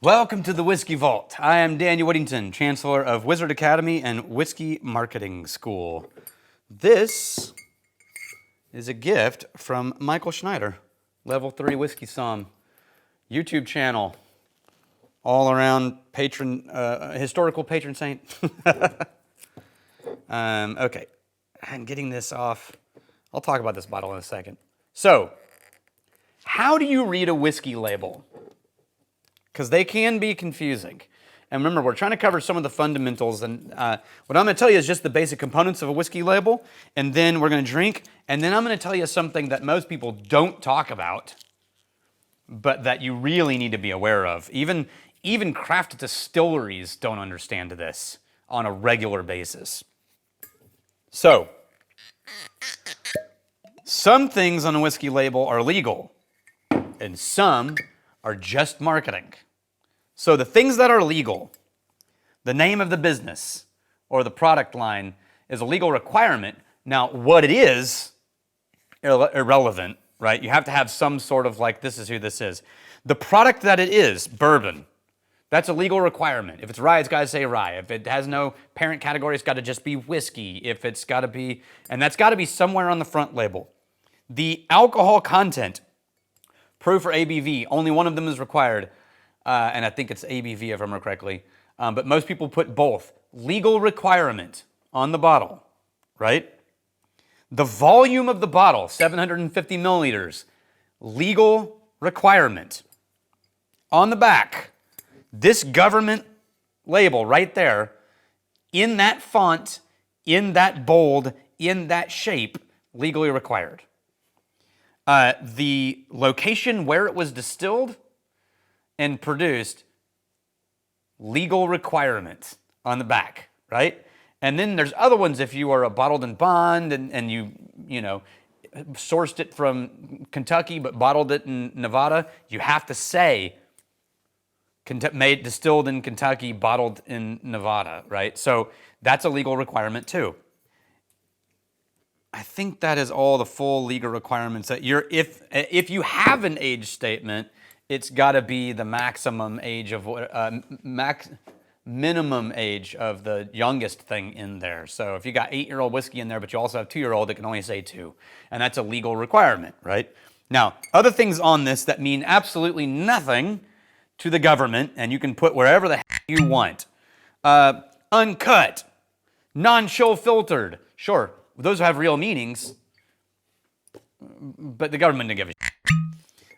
Welcome to the Whiskey Vault. I am Daniel Whittington, Chancellor of Wizard Academy and Whiskey Marketing School. This is a gift from Michael Schneider, Level 3 Whiskey Somm, YouTube channel, all around patron, historical patron saint. Okay, I'm getting this off. I'll talk about this bottle in a second. So, how do you read a whiskey label? Because they can be confusing. And remember, we're trying to cover some of the fundamentals, and what I'm going to tell you is just the basic components of a whiskey label, and then we're going to drink, and then I'm going to tell you something that most people don't talk about, but that you really need to be aware of. Even craft distilleries don't understand this on a regular basis. So, some things on a whiskey label are legal, and some are just marketing. So the things that are legal, the name of the business or the product line is a legal requirement. Now, what it is, irrelevant, right? You have to have some sort of like, this is who this is. The product that it is, bourbon, that's a legal requirement. If it's rye, it's got to say rye. If it has no parent category, it's got to just be whiskey. If it's got to be, and that's got to be somewhere on the front label. The alcohol content, proof or ABV, only one of them is required. And I think it's ABV if I remember correctly. But most people put both. Legal requirement on the bottle, right? The volume of the bottle, 750 milliliters, legal requirement. On the back, this government label right there, in that font, in that bold, in that shape, legally required. The location where it was distilled and produced, legal requirements on the back, right? And then there's other ones if you are a bottled in bond and you sourced it from Kentucky but bottled it in Nevada, you have to say made distilled in Kentucky, bottled in Nevada, right? So that's a legal requirement too. I think that is all the full legal requirements that if you have an age statement, it's got to be the maximum age of minimum age of the youngest thing in there. So if you got 8-year-old whiskey in there, but you also have 2-year-old, it can only say 2, and that's a legal requirement, right? Now, other things on this that mean absolutely nothing to the government, and you can put wherever the heck you want. Uncut, non-chill filtered, sure, those have real meanings, but the government didn't give a shit.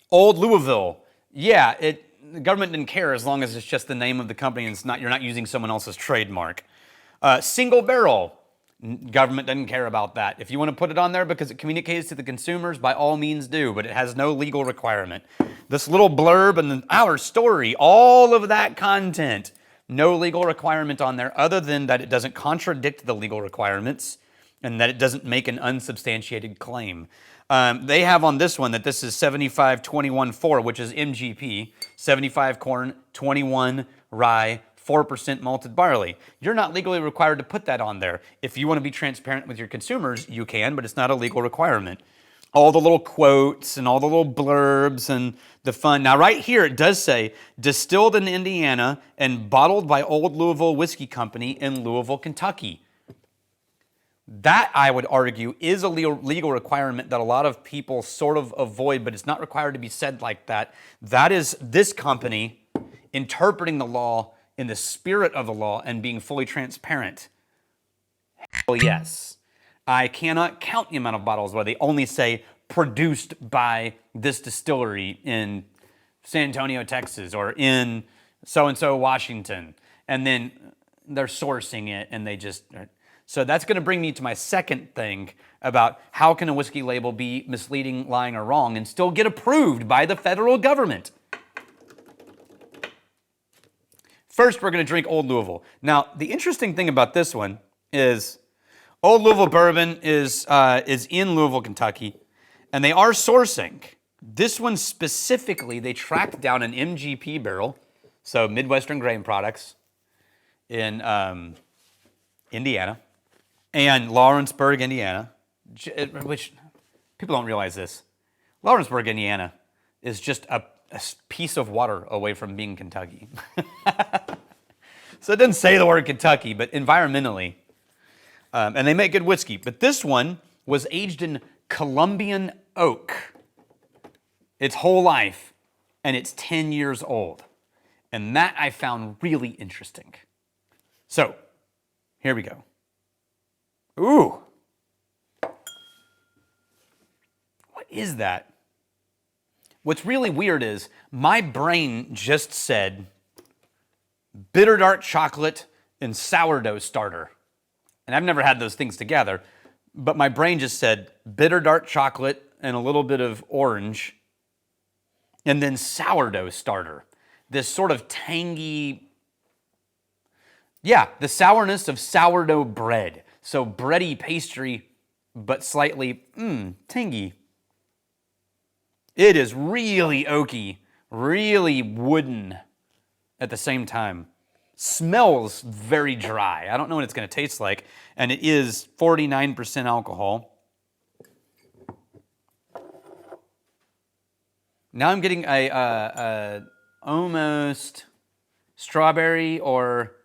Old Louisville. Yeah, the government didn't care as long as it's just the name of the company and you're not using someone else's trademark. Single barrel, government doesn't care about that. If you want to put it on there because it communicates to the consumers, by all means do, but it has no legal requirement. This little blurb and our story, all of that content, no legal requirement on there other than that it doesn't contradict the legal requirements and that it doesn't make an unsubstantiated claim. They have on this one that this is 75-21-4, which is MGP, 75 corn, 21 rye, 4% malted barley. You're not legally required to put that on there. If you want to be transparent with your consumers, you can, but it's not a legal requirement. All the little quotes and all the little blurbs and the fun. Now right here it does say, distilled in Indiana and bottled by Old Louisville Whiskey Company in Louisville, Kentucky. That, I would argue, is a legal requirement that a lot of people sort of avoid, but it's not required to be said like that. That is this company interpreting the law in the spirit of the law and being fully transparent. Hell yes. I cannot count the amount of bottles where they only say produced by this distillery in San Antonio, Texas, or in so-and-so, Washington. And then they're sourcing it and they just... So that's going to bring me to my second thing about how can a whiskey label be misleading, lying, or wrong and still get approved by the federal government. First, we're going to drink Old Louisville. Now, the interesting thing about this one is Old Louisville bourbon is in Louisville, Kentucky, and they are sourcing. This one specifically, they tracked down an MGP barrel, so Midwestern Grain Products, in Indiana. And Lawrenceburg, Indiana, which people don't realize this. Lawrenceburg, Indiana is just a piece of water away from being Kentucky. So it didn't say the word Kentucky, but environmentally. And they make good whiskey. But this one was aged in Columbian oak its whole life, and it's 10 years old. And that I found really interesting. So, here we go. Ooh. What is that? What's really weird is my brain just said bitter dark chocolate and sourdough starter. And I've never had those things together, but my brain just said bitter dark chocolate and a little bit of orange, and then sourdough starter. This sort of tangy, the sourness of sourdough bread. So bready pastry, but slightly tangy. It is really oaky, really wooden at the same time. Smells very dry. I don't know what it's going to taste like. And it is 49% alcohol. Now I'm getting a almost strawberry or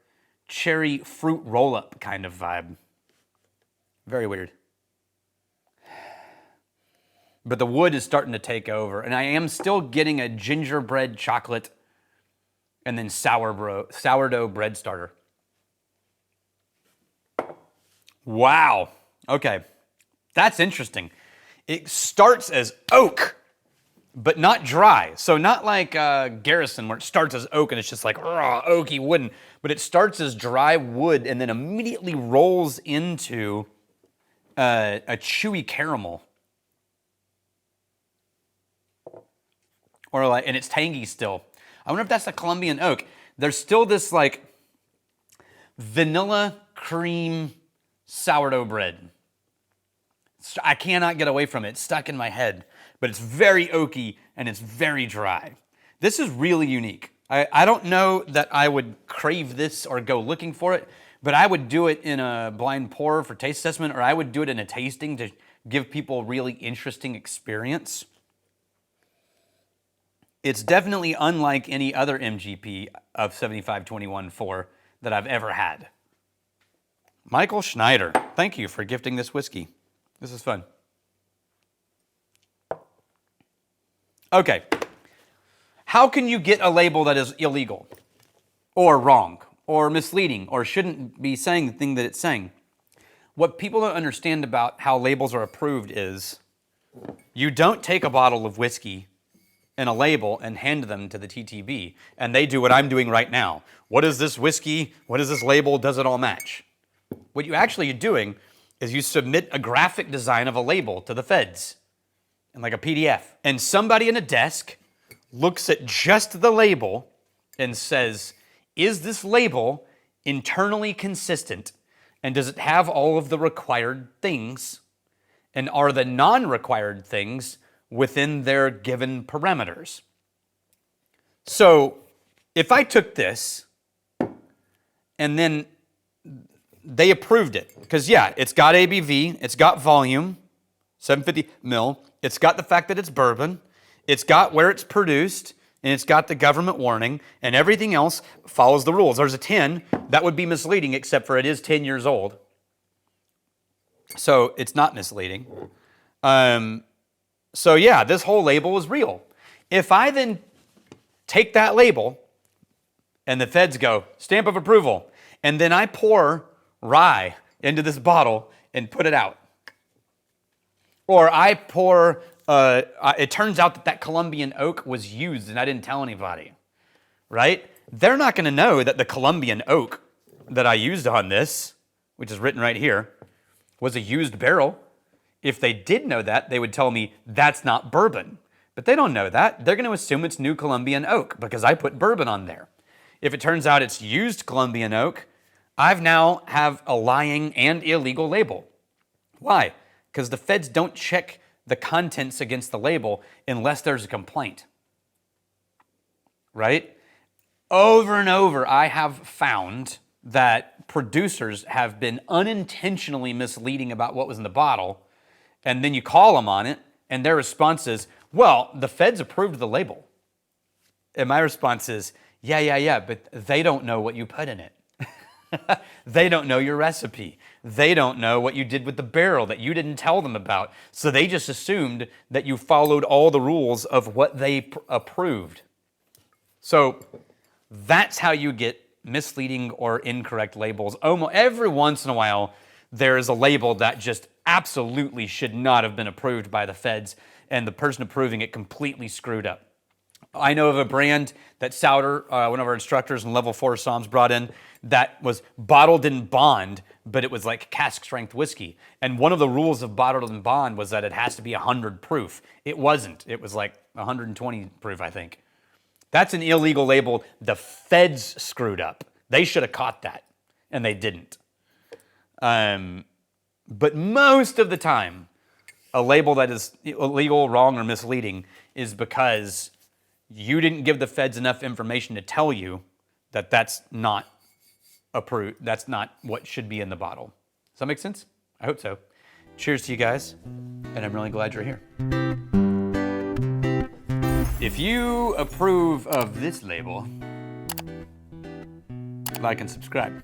cherry fruit roll-up kind of vibe. Very weird. But the wood is starting to take over. And I am still getting a gingerbread chocolate and then sourdough bread starter. Wow. Okay. That's interesting. It starts as oak, but not dry. So not like Garrison, where it starts as oak and it's just like raw, oaky wooden. But it starts as dry wood and then immediately rolls into a chewy caramel. Or like, and it's tangy still. I wonder if that's the Columbian oak. There's still this like vanilla cream sourdough bread. I cannot get away from it. It's stuck in my head. But it's very oaky and it's very dry. This is really unique. I don't know that I would crave this or go looking for it, but I would do it in a blind pour for taste assessment, or I would do it in a tasting to give people a really interesting experience. It's definitely unlike any other MGP of 7521-4 that I've ever had. Michael Schneider, thank you for gifting this whiskey. This is fun. Okay. How can you get a label that is illegal or wrong or misleading or shouldn't be saying the thing that it's saying? What people don't understand about how labels are approved is you don't take a bottle of whiskey and a label and hand them to the TTB, and they do what I'm doing right now. What is this whiskey? What is this label? Does it all match? What you actually are doing is you submit a graphic design of a label to the feds in like a PDF, and somebody in a desk looks at just the label and says, is this label internally consistent, and does it have all of the required things, and are the non-required things within their given parameters? So if I took this and then they approved it, because it's got ABV, it's got volume, 750 mil, it's got the fact that it's bourbon, it's got where it's produced, and it's got the government warning, and everything else follows the rules. There's a 10, that would be misleading, except for it is 10 years old. So it's not misleading. So this whole label was real. If I then take that label and the feds go, stamp of approval, and then I pour rye into this bottle and put it out, or I pour, it turns out that Columbian oak was used and I didn't tell anybody, right? They're not going to know that the Columbian oak that I used on this, which is written right here, was a used barrel. If they did know that, they would tell me that's not bourbon. But they don't know that. They're going to assume it's new Columbian oak because I put bourbon on there. If it turns out it's used Columbian oak, I've now have a lying and illegal label. Why? Because the feds don't check the contents against the label unless there's a complaint. Right? Over and over, I have found that producers have been unintentionally misleading about what was in the bottle. And then you call them on it, and their response is, well, the feds approved the label. And my response is, yeah, but they don't know what you put in it. They don't know your recipe. They don't know what you did with the barrel that you didn't tell them about. So they just assumed that you followed all the rules of what they approved. So that's how you get misleading or incorrect labels. Almost every once in a while, there is a label that just absolutely should not have been approved by the feds, and the person approving it completely screwed up. I know of a brand that Souter, one of our instructors in level 4 Psalms, brought in that was bottled in bond, but it was like cask strength whiskey. And one of the rules of bottled in bond was that it has to be 100 proof. It wasn't. It was like 120 proof, I think. That's an illegal label. The feds screwed up. They should have caught that, and they didn't. But most of the time, a label that is illegal, wrong, or misleading is because you didn't give the feds enough information to tell you that that's not approved. That's not what should be in the bottle. Does that make sense? I hope so. Cheers to you guys, and I'm really glad you're here. If you approve of this label, like and subscribe.